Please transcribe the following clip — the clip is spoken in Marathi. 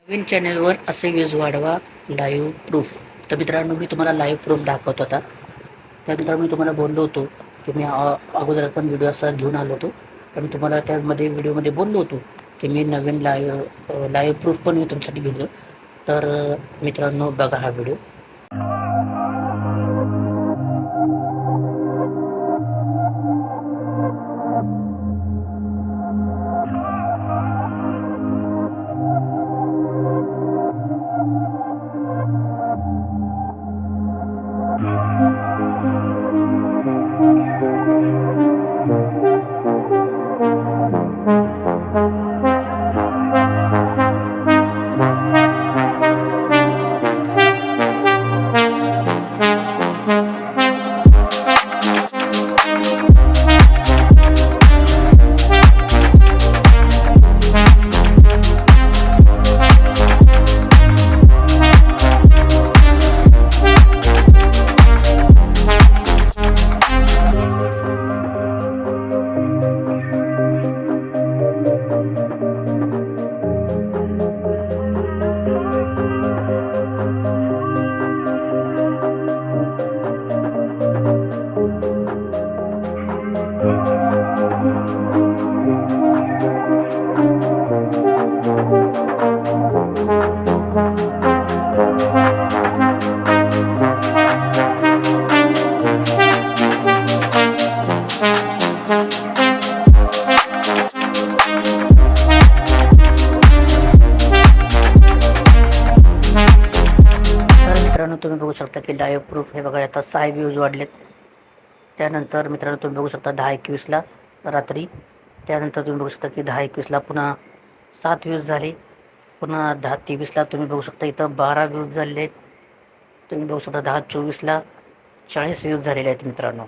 नवीन चॅनलवर असे व्ह्यूज वाढवा लाईव्ह प्रूफ. तर मित्रांनो, मी तुम्हाला लाईव्ह प्रूफ दाखवत होता. त्या मित्रांनो, मी तुम्हाला बोललो होतो की मी अगोदर पण व्हिडिओ असा घेऊन आलो होतो. पण मी तुम्हाला त्यामध्ये व्हिडिओमध्ये बोललो होतो की मी नवीन लाईव्ह प्रूफ पण मी तुमच्यासाठी घेऊन येतो. तर मित्रांनो, बघा हा व्हिडिओ. मित्रांनो, तुम्ही बघू शकता की लाईव्ह प्रूफ हे बघा, आता 6 व्ह्यूज वाढलेत. त्यानंतर मित्रांनो, तुम्ही बघू शकता 10:21ला रात्री. त्यानंतर तुम्ही बघू शकता की 10:21ला पुन्हा 7 व्ह्यूज झाले. पुन्हा 10:23ला तुम्ही बघू शकता इथं 12 व्ह्यूज झालेले आहेत. तुम्ही बघू शकता 10:24ला 40 व्ह्यूज झालेले आहेत मित्रांनो.